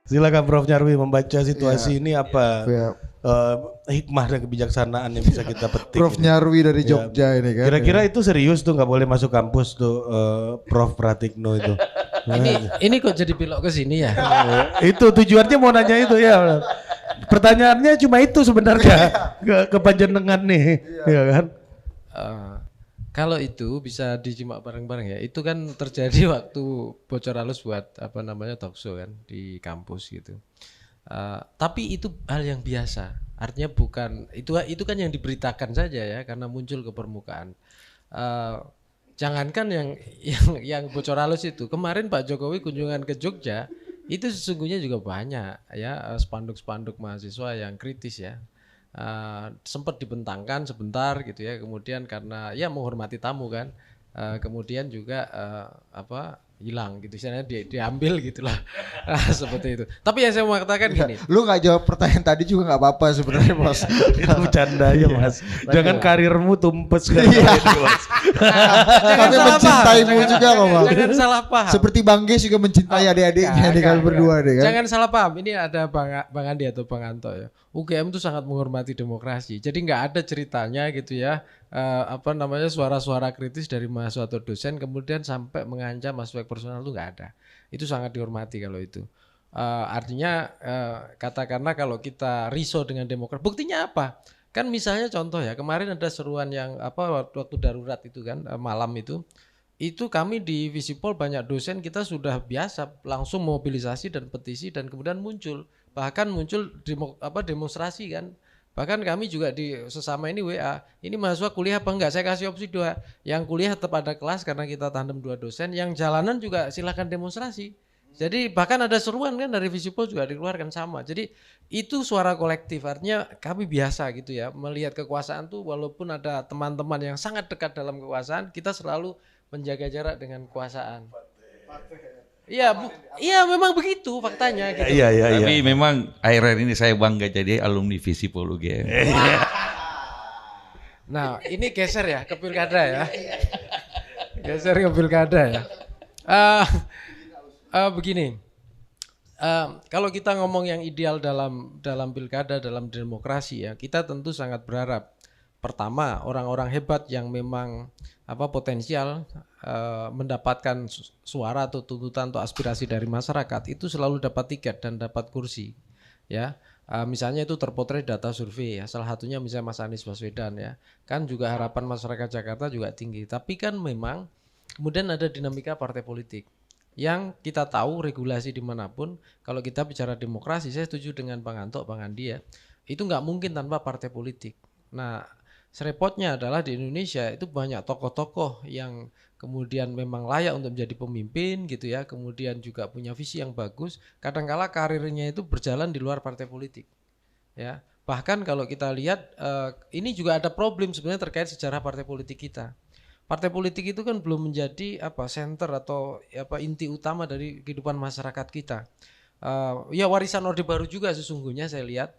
Silakan Prof Nyarwi membaca situasi ini apa hikmah dan kebijaksanaan yang bisa kita petik. Prof Nyarwi dari Jogja ini kan. Kira-kira itu serius tuh, nggak boleh masuk kampus tuh Prof Pratikno itu. Ini kok jadi belok ke sini ya? Itu tujuannya mau nanya itu ya. Pertanyaannya cuma itu sebenarnya ke panjenengan nih, ya kan? Kalau itu bisa disimak bareng-bareng ya. Itu kan terjadi waktu bocor halus buat talk show kan di kampus gitu. Tapi itu hal yang biasa. Artinya bukan itu kan yang diberitakan saja ya karena muncul ke permukaan. Jangankan yang bocor halus itu. Kemarin Pak Jokowi kunjungan ke Jogja itu sesungguhnya juga banyak ya spanduk-spanduk mahasiswa yang kritis ya. Sempat dibentangkan sebentar gitu ya, kemudian karena ya menghormati tamu kan, kemudian juga hilang gitu, istilahnya diambil gitulah. Seperti itu. Tapi yang saya mau katakan gini, lu nggak jawab pertanyaan tadi juga nggak apa-apa sebenarnya Mas. Itu bercanda ya Mas. Jangan karirmu tumpes kan Mas. Kami mencintaimu juga kok Bang. Jangan salah paham. Seperti Bang Ges juga mencintai adik-adiknya nih kami berdua deh kan. Jangan salah paham. Ini ada Bang Andi atau Bang Anto ya. UGM itu sangat menghormati demokrasi. Jadi nggak ada ceritanya gitu ya. Suara-suara kritis dari mahasiswa atau dosen kemudian sampai mengancam aspek personal itu nggak ada. Itu sangat dihormati kalau itu. Artinya katakanlah kalau kita risau dengan demokrasi, buktinya apa? Kan misalnya contoh ya, kemarin ada seruan yang waktu darurat itu kan malam itu kami di Visipol banyak dosen kita sudah biasa langsung mobilisasi dan petisi dan kemudian bahkan muncul demonstrasi kan. Bahkan kami juga di sesama ini WA, ini mahasiswa kuliah apa enggak? Saya kasih opsi 2. Yang kuliah tetap ada kelas karena kita tandem 2 dosen, yang jalanan juga silakan demonstrasi. Jadi bahkan ada seruan kan dari Visipol juga dikeluarkan sama. Jadi itu suara kolektif, artinya kami biasa gitu ya melihat kekuasaan tuh walaupun ada teman-teman yang sangat dekat dalam kekuasaan, kita selalu menjaga jarak dengan kekuasaan. Iya memang begitu faktanya gitu. Iya. Tapi memang akhir-akhir ini saya bangga jadi alumni Visipol UGM. Nah ini geser ya ke pilkada ya. Geser ke pilkada ya. Begini, kalau kita ngomong yang ideal dalam pilkada, dalam demokrasi ya, kita tentu sangat berharap pertama orang-orang hebat yang memang potensial mendapatkan suara atau tuntutan atau aspirasi dari masyarakat itu selalu dapat tiket dan dapat kursi ya. Misalnya itu terpotret data survei ya, salah satunya misalnya Mas Anies Baswedan ya, kan juga harapan masyarakat Jakarta juga tinggi, tapi kan memang kemudian ada dinamika partai politik yang kita tahu regulasi dimanapun. Kalau kita bicara demokrasi, saya setuju dengan Bang Anto, Bang Andi ya, itu nggak mungkin tanpa partai politik. Nah serepotnya adalah di Indonesia itu banyak tokoh-tokoh yang kemudian memang layak untuk menjadi pemimpin gitu ya, kemudian juga punya visi yang bagus, kadangkala karirnya itu berjalan di luar partai politik ya. Bahkan kalau kita lihat ini juga ada problem sebenarnya terkait sejarah partai politik kita. Partai politik itu kan belum menjadi center atau inti utama dari kehidupan masyarakat kita. Ya warisan Orde Baru juga sesungguhnya saya lihat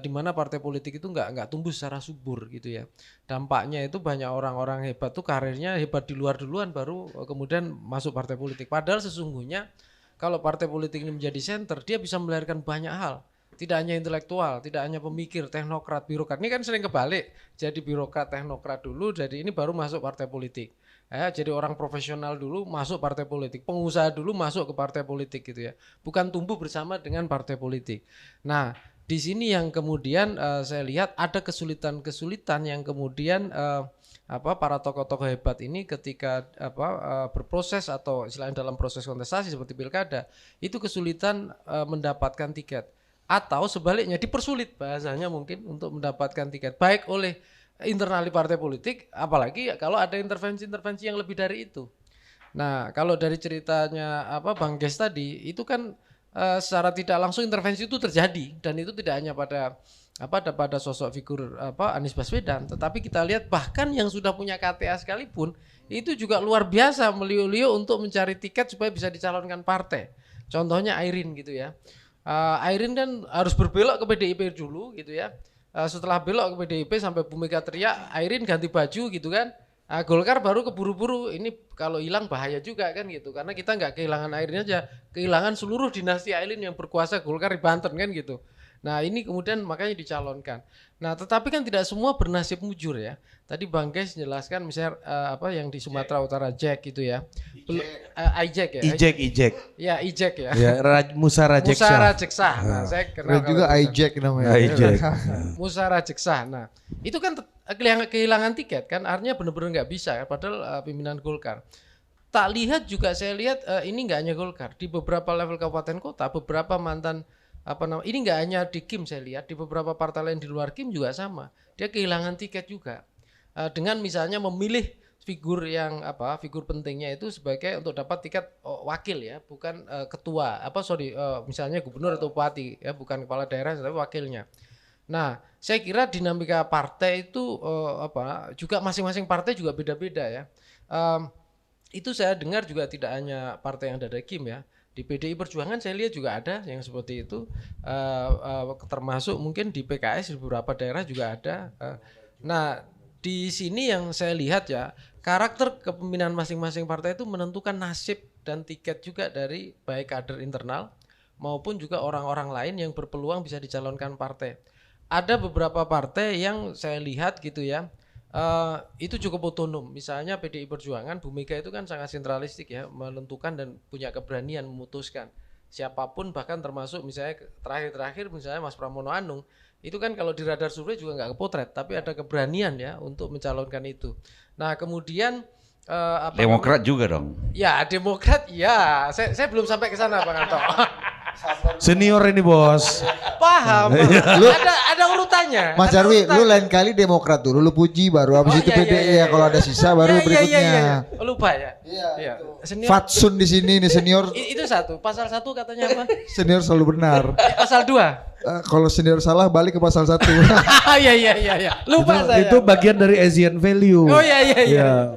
di mana partai politik itu nggak tumbuh secara subur gitu ya. Dampaknya itu banyak orang-orang hebat tuh karirnya hebat di luar duluan baru kemudian masuk partai politik. Padahal sesungguhnya kalau partai politik ini menjadi center, dia bisa melahirkan banyak hal. Tidak hanya intelektual, tidak hanya pemikir, teknokrat, birokrat. Ini kan sering kebalik. Jadi birokrat, teknokrat dulu, jadi ini baru masuk partai politik. Jadi orang profesional dulu masuk partai politik, pengusaha dulu masuk ke partai politik gitu ya. Bukan tumbuh bersama dengan partai politik. Nah, di sini yang kemudian saya lihat ada kesulitan-kesulitan yang kemudian para tokoh-tokoh hebat ini ketika berproses atau istilahnya dalam proses kontestasi seperti pilkada, itu kesulitan mendapatkan tiket. Atau sebaliknya dipersulit bahasanya mungkin untuk mendapatkan tiket baik oleh internal partai politik, apalagi kalau ada intervensi-intervensi yang lebih dari itu. Nah, kalau dari ceritanya Bang Ges tadi, itu kan secara tidak langsung intervensi itu terjadi dan itu tidak hanya pada sosok figur Anies Baswedan, tetapi kita lihat bahkan yang sudah punya KTA sekalipun itu juga luar biasa meliu-liu untuk mencari tiket supaya bisa dicalonkan partai. Contohnya Airin gitu ya. Airin kan harus berbelok ke PDIP dulu gitu ya. Setelah belok ke PDIP sampai Bu Mega teriak Airin ganti baju gitu kan. Golkar baru keburu-buru, ini kalau hilang bahaya juga kan gitu, karena kita nggak kehilangan airnya aja, kehilangan seluruh dinasti Ailin yang berkuasa Golkar di Banten kan gitu. Nah ini kemudian makanya dicalonkan. Nah tetapi kan tidak semua bernasib mujur ya. Tadi Bang Kes jelaskan misalnya apa yang di Sumatera Utara Jack gitu ya. Ijek ya. Ijek. Ya Ijek ya. Ya, Musa Rajeksa. Nah, saya kenal juga Ijek namanya. Ijek. Musa Rajeksa. Nah, itu kan kehilangan tiket kan, artinya benar-benar nggak bisa kan, padahal pimpinan Golkar. Tak lihat juga saya lihat ini nggak hanya Golkar, di beberapa level kabupaten kota, beberapa mantan ini nggak hanya di Kim, saya lihat di beberapa partai lain di luar Kim juga sama, dia kehilangan tiket juga dengan misalnya memilih figur figur pentingnya itu sebagai untuk dapat tiket wakil ya, bukan ketua misalnya gubernur atau bupati ya, bukan kepala daerah tapi wakilnya. Nah saya kira dinamika partai itu juga masing-masing partai juga beda-beda ya. Itu saya dengar juga tidak hanya partai yang ada di Kim ya. Di PDI Perjuangan saya lihat juga ada yang seperti itu, termasuk mungkin di PKS di beberapa daerah juga ada. Nah di sini yang saya lihat ya, karakter kepemimpinan masing-masing partai itu menentukan nasib dan tiket juga dari baik kader internal maupun juga orang-orang lain yang berpeluang bisa dicalonkan partai. Ada beberapa partai yang saya lihat gitu ya, itu cukup otonom. Misalnya PDI Perjuangan, Bu Mega itu kan sangat sentralistik ya, menentukan dan punya keberanian memutuskan siapapun, bahkan termasuk misalnya terakhir misalnya Mas Pramono Anung itu kan kalau di radar survei juga nggak kepotret, tapi ada keberanian ya untuk mencalonkan itu. Nah kemudian Demokrat juga dong. Ya Demokrat ya, saya belum sampai ke sana Bang Anto. Senior ini bos. Paham. Ada urutannya. Mas Jarwi, lu lain kali Demokrat dulu, lu puji baru habis itu PDI ya, kalau ada sisa baru berikutnya. Iya. Lupa ya. Iya. Fatsun di sini nih senior. Itu satu. Pasal 1 katanya apa? Senior selalu benar. Pasal 2. Kalau senior salah balik ke pasal 1. Iya. Lupa saya. Itu bagian dari Asian value. Oh iya.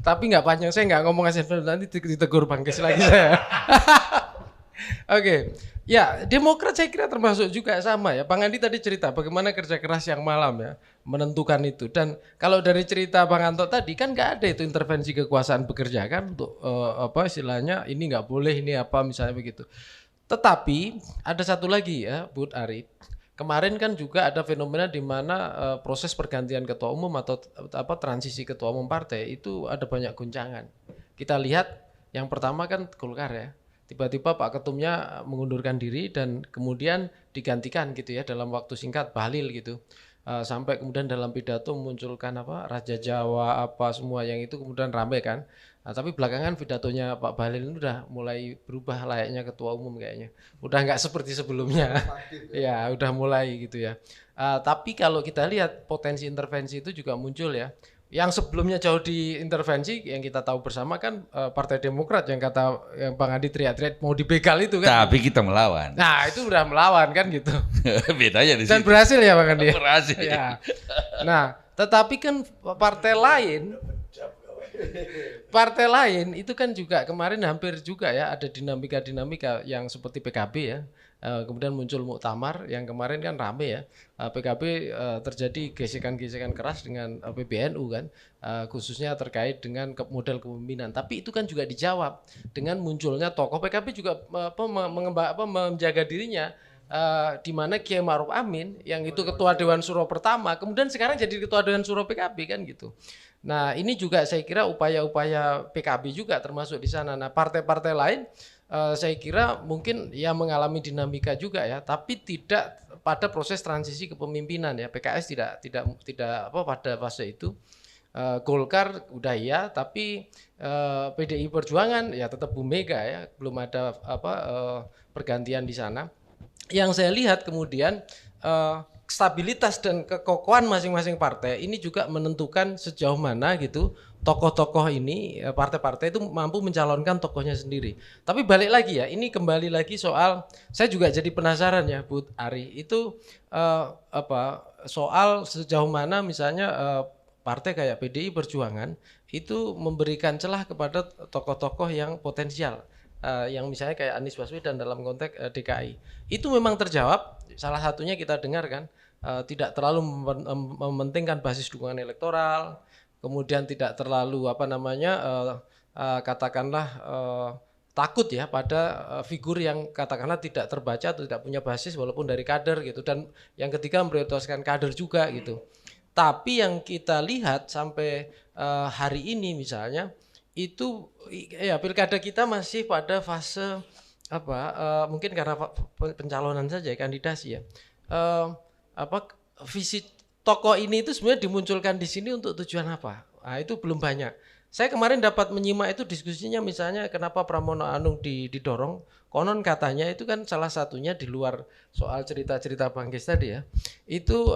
Tapi nggak panjang, saya nggak ngomong Asian value, nanti ditegur Bang Kes lagi saya. Oke. Ya, Demokrat saya kira termasuk juga sama ya. Bang Andi tadi cerita bagaimana kerja keras yang malam ya menentukan itu. Dan kalau dari cerita Bang Anto tadi kan nggak ada itu intervensi kekuasaan bekerja kan untuk istilahnya ini nggak boleh, ini apa misalnya begitu. Tetapi ada satu lagi ya, Bud Ari. Kemarin kan juga ada fenomena di mana proses pergantian ketua umum atau transisi ketua umum partai itu ada banyak guncangan. Kita lihat yang pertama kan Golkar ya. Tiba-tiba Pak Ketumnya mengundurkan diri dan kemudian digantikan gitu ya dalam waktu singkat, Bahlil gitu. Sampai kemudian dalam pidato memunculkan Raja Jawa semua yang itu kemudian rame kan. Nah, tapi belakangan pidatonya Pak Bahlil ini udah mulai berubah layaknya ketua umum kayaknya. Udah nggak seperti sebelumnya. Ya, udah mulai gitu ya. Tapi kalau kita lihat potensi intervensi itu juga muncul ya. Yang sebelumnya jauh diintervensi yang kita tahu bersama kan Partai Demokrat yang Bang Andi teriak-teriak mau dibegal itu kan. Tapi kita melawan. Nah itu udah melawan kan gitu. Bedanya di Dan situ. berhasil ya Bang Andi. Berhasil. Ya. Nah tetapi kan partai lain itu kan juga kemarin hampir juga ya ada dinamika yang seperti PKB ya. Kemudian muncul muktamar yang kemarin kan rame ya. PKB terjadi gesekan-gesekan keras dengan PBNU kan, khususnya terkait dengan model kepemimpinan. Tapi itu kan juga dijawab dengan munculnya tokoh PKB juga menjaga dirinya, di mana Kiai Ma'ruf Amin yang itu ketua Dewan Syuro pertama, kemudian sekarang jadi ketua Dewan Syuro PKB kan gitu. Nah ini juga saya kira upaya-upaya PKB juga termasuk di sana. Nah partai-partai lain saya kira mungkin ya mengalami dinamika juga ya, tapi tidak pada proses transisi kepemimpinan ya. PKS tidak pada fase itu. Golkar udah ya, tapi PDI Perjuangan ya tetap Bu Mega ya, belum ada pergantian di sana. Yang saya lihat kemudian stabilitas dan kekokohan masing-masing partai ini juga menentukan sejauh mana gitu tokoh-tokoh ini, partai-partai itu mampu mencalonkan tokohnya sendiri. Tapi balik lagi ya, ini kembali lagi soal, saya juga jadi penasaran ya Bud Ari, itu soal sejauh mana misalnya partai kayak PDI Perjuangan itu memberikan celah kepada tokoh-tokoh yang potensial, yang misalnya kayak Anies Baswedan dalam konteks DKI. Itu memang terjawab, salah satunya kita dengar kan, tidak terlalu mementingkan basis dukungan elektoral, kemudian tidak terlalu katakanlah takut ya pada figur yang katakanlah tidak terbaca atau tidak punya basis walaupun dari kader gitu, dan yang ketiga memprioritaskan kader juga gitu. Tapi yang kita lihat sampai hari ini misalnya itu ya pilkada kita masih pada fase mungkin karena pencalonan saja kandidasi ya, visi tokoh ini itu sebenarnya dimunculkan di sini untuk tujuan apa? Nah, itu belum banyak. Saya kemarin dapat menyimak itu diskusinya, misalnya kenapa Pramono Anung didorong, konon katanya itu kan salah satunya di luar soal cerita-cerita Bang Ges tadi ya. Itu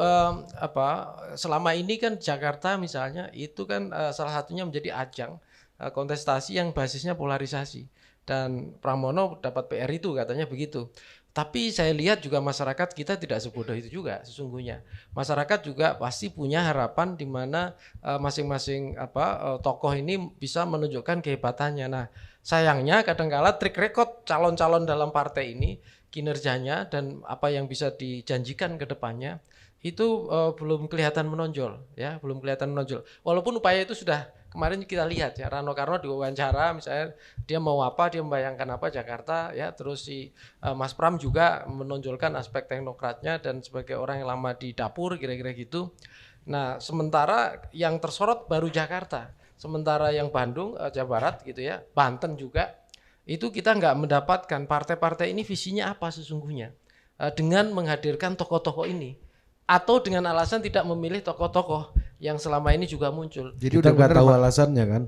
selama ini kan Jakarta misalnya itu kan salah satunya menjadi ajang kontestasi yang basisnya polarisasi, dan Pramono dapat PR itu katanya begitu. Tapi saya lihat juga masyarakat kita tidak sebodoh itu juga sesungguhnya. Masyarakat juga pasti punya harapan di mana masing-masing tokoh ini bisa menunjukkan kehebatannya. Nah, sayangnya kadangkala track record calon-calon dalam partai ini, kinerjanya dan apa yang bisa dijanjikan ke depannya itu belum kelihatan menonjol ya, belum kelihatan menonjol. Walaupun upaya itu sudah kemarin kita lihat ya, Rano Karno diwawancara misalnya dia mau apa, dia membayangkan apa Jakarta ya, terus si Mas Pram juga menonjolkan aspek teknokratnya dan sebagai orang yang lama di dapur kira-kira gitu. Nah, sementara yang tersorot baru Jakarta, sementara yang Bandung, Jawa Barat gitu ya, Banten juga itu kita nggak mendapatkan partai-partai ini visinya apa sesungguhnya dengan menghadirkan tokoh-tokoh ini, atau dengan alasan tidak memilih tokoh-tokoh yang selama ini juga muncul. Jadi kita nggak tahu alasannya kan?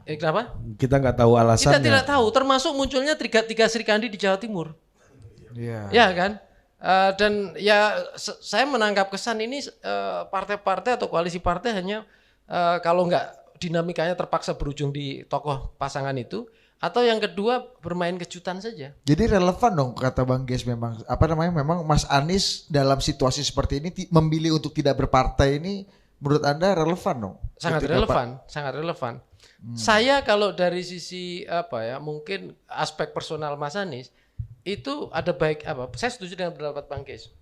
Kenapa? Kita nggak tahu alasannya. Kita tidak tahu, termasuk munculnya tiga Sri Kandi di Jawa Timur. Iya. Ya kan? Dan ya saya menangkap kesan ini partai-partai atau koalisi partai hanya kalau nggak dinamikanya terpaksa berujung di tokoh pasangan itu, atau yang kedua bermain kejutan saja. Jadi relevan dong kata Bang Ges, memang memang Mas Anies dalam situasi seperti ini memilih untuk tidak berpartai ini menurut Anda relevan dong? Sangat relevan, sangat relevan. Saya kalau dari sisi mungkin aspek personal Mas Anies itu ada baik saya setuju dengan pendapat Bang Ges.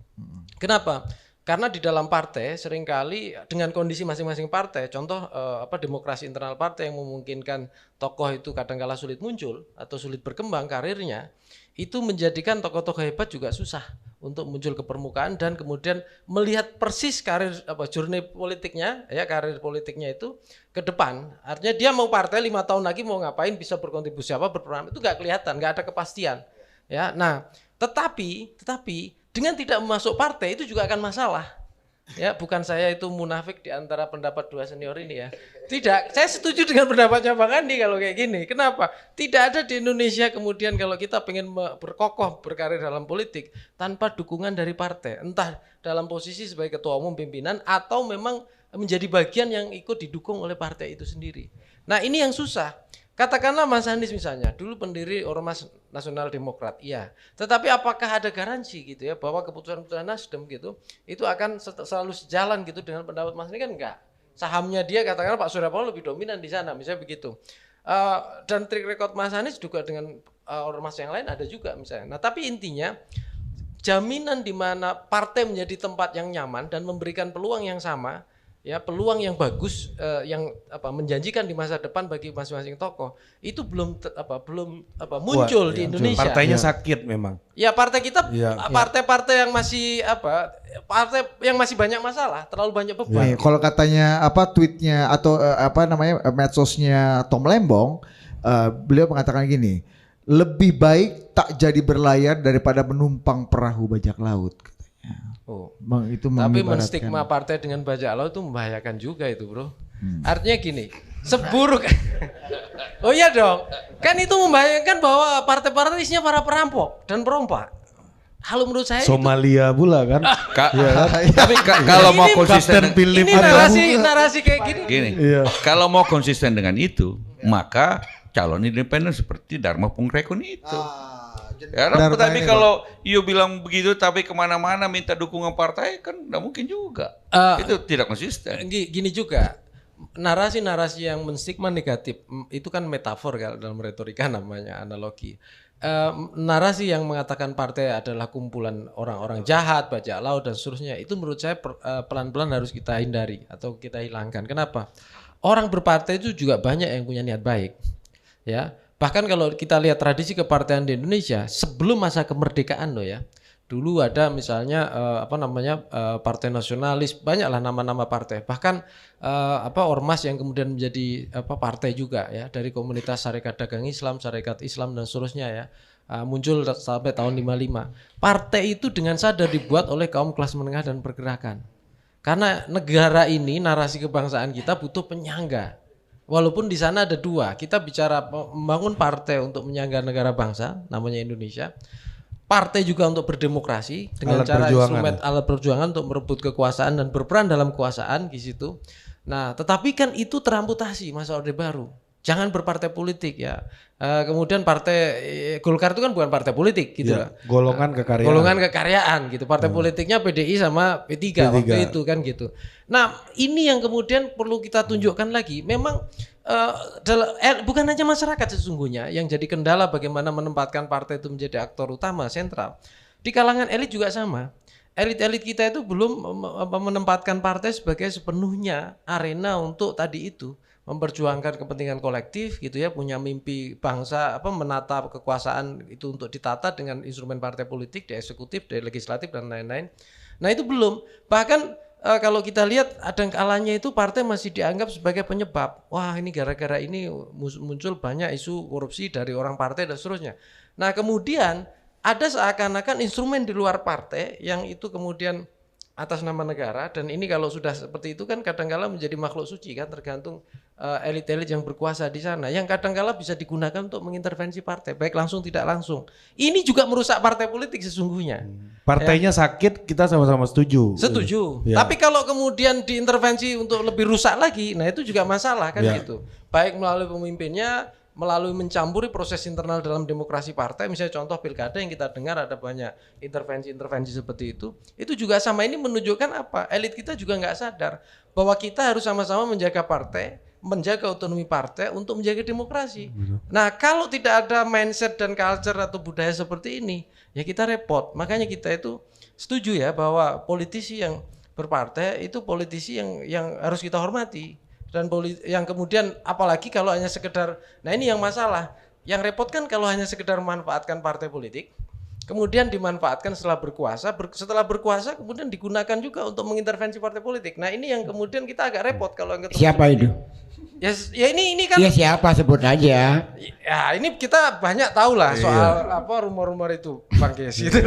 Kenapa? Karena di dalam partai seringkali dengan kondisi masing-masing partai, contoh demokrasi internal partai yang memungkinkan tokoh itu kadang-kala sulit muncul atau sulit berkembang karirnya, itu menjadikan tokoh-tokoh hebat juga susah untuk muncul ke permukaan dan kemudian melihat persis karir journey politiknya ya, karir politiknya itu ke depan. Artinya dia mau partai 5 tahun lagi mau ngapain, bisa berkontribusi apa, berperan, itu nggak kelihatan, nggak ada kepastian. Ya, nah tetapi dengan tidak masuk partai itu juga akan masalah. Ya, bukan saya itu munafik di antara pendapat dua senior ini ya. Tidak, saya setuju dengan pendapatnya Bang Andi kalau kayak gini. Kenapa? Tidak ada di Indonesia kemudian kalau kita pengen berkokoh berkarir dalam politik tanpa dukungan dari partai. Entah dalam posisi sebagai ketua umum pimpinan atau memang menjadi bagian yang ikut didukung oleh partai itu sendiri. Nah, ini yang susah. Katakanlah Mas Anies misalnya, dulu pendiri Ormas Nasional Demokrat, iya. Tetapi apakah ada garansi gitu ya bahwa keputusan-keputusan Nasdem gitu itu akan selalu sejalan gitu dengan pendapat Mas Anies? Kan enggak. Sahamnya dia katakanlah Pak Surya Paloh lebih dominan di sana, misalnya begitu. Dan trik record Mas Anies juga dengan ormas yang lain ada juga misalnya. Nah, tapi intinya jaminan di mana partai menjadi tempat yang nyaman dan memberikan peluang yang sama, ya peluang yang bagus yang menjanjikan di masa depan bagi masing-masing tokoh itu belum muncul di Indonesia. Partainya sakit memang. Ya partai kita partai-partai yang masih partai yang masih banyak masalah, terlalu banyak beban. Nih, kalau katanya tweetnya atau medsosnya Tom Lembong, beliau mengatakan gini, lebih baik tak jadi berlayar daripada menumpang perahu bajak laut. Oh, itu tapi menstigma partai dengan bajak laut itu membahayakan juga itu, bro. Artinya gini, seburuk. Oh iya dong, kan itu membahayakan bahwa partai-partai isinya para perampok dan perompak. Kalau menurut saya Somalia pula kan. Tapi kalau mau konsisten ini narasi kayak gini. Iya. Kalau mau konsisten dengan itu, maka calon independen seperti Dharma Pungrekun itu. Tapi kalau you bilang begitu tapi kemana-mana minta dukungan partai kan nggak mungkin juga. Itu tidak konsisten. Gini juga, narasi-narasi yang menstigma negatif itu kan metafor kalau dalam retorika namanya analogi. Narasi yang mengatakan partai adalah kumpulan orang-orang jahat, bajak laut dan seterusnya itu menurut saya pelan-pelan harus kita hindari atau kita hilangkan. Kenapa? orang berpartai itu juga banyak yang punya niat baik. Ya, bahkan kalau kita lihat tradisi kepartaian di Indonesia sebelum masa kemerdekaan loh ya. Dulu ada misalnya partai nasionalis, banyaklah nama-nama partai. Bahkan ormas yang kemudian menjadi partai juga ya, dari komunitas Sarekat Dagang Islam, Sarekat Islam dan seterusnya ya. Muncul sampai tahun 55. Partai itu dengan sadar dibuat oleh kaum kelas menengah dan pergerakan. Karena negara ini, narasi kebangsaan kita butuh penyangga. Walaupun di sana ada dua, kita bicara membangun partai untuk menyangga negara bangsa, namanya Indonesia. Partai juga untuk berdemokrasi dengan cara instrumen alat perjuangan untuk merebut kekuasaan dan berperan dalam kekuasaan di situ. Nah, tetapi kan itu teramputasi masa Orde Baru. Jangan berpartai politik ya. Kemudian partai Golkar itu kan bukan partai politik gitu. Ya, golongan kekaryaan. Golongan kekaryaan gitu. Partai politiknya PDI sama P3 waktu itu kan gitu. Nah, ini yang kemudian perlu kita tunjukkan lagi. Memang bukan hanya masyarakat sesungguhnya yang jadi kendala bagaimana menempatkan partai itu menjadi aktor utama sentral. Di kalangan elit juga sama. Elit-elit kita itu belum menempatkan partai sebagai sepenuhnya arena untuk tadi itu memperjuangkan kepentingan kolektif gitu ya, punya mimpi bangsa menata kekuasaan itu untuk ditata dengan instrumen partai politik, di eksekutif, di legislatif dan lain-lain. Nah, itu belum. Bahkan kalau kita lihat ada kalanya itu partai masih dianggap sebagai penyebab. Wah, ini gara-gara ini muncul banyak isu korupsi dari orang partai dan seterusnya. Nah, kemudian ada seakan-akan instrumen di luar partai yang itu kemudian atas nama negara, dan ini kalau sudah seperti itu kan kadang-kala menjadi makhluk suci kan, tergantung elit-elit yang berkuasa di sana yang kadang-kala bisa digunakan untuk mengintervensi partai baik langsung tidak langsung. Ini juga merusak partai politik sesungguhnya. Partainya sakit, kita sama-sama setuju. Setuju. Ya. Tapi kalau kemudian diintervensi untuk lebih rusak lagi, nah itu juga masalah kan gitu. Baik melalui pemimpinnya, melalui mencampuri proses internal dalam demokrasi partai, misalnya contoh pilkada yang kita dengar ada banyak intervensi-intervensi seperti itu juga sama. Ini menunjukkan apa? Elit kita juga nggak sadar bahwa kita harus sama-sama menjaga partai, menjaga otonomi partai untuk menjaga demokrasi. Nah, kalau tidak ada mindset dan culture atau budaya seperti ini, ya kita repot. Makanya kita itu setuju ya bahwa politisi yang berpartai itu politisi yang harus kita hormati. Dan yang kemudian apalagi kalau hanya sekedar, nah ini yang masalah, yang repot kan kalau hanya sekedar memanfaatkan partai politik, kemudian dimanfaatkan setelah berkuasa kemudian digunakan juga untuk mengintervensi partai politik. Nah ini yang kemudian kita agak repot kalau ketemu. Siapa itu? Ya ini kan. Ya siapa, sebut aja. Ya ini kita banyak tahu lah soal rumor-rumor itu, Bang Kes gitu.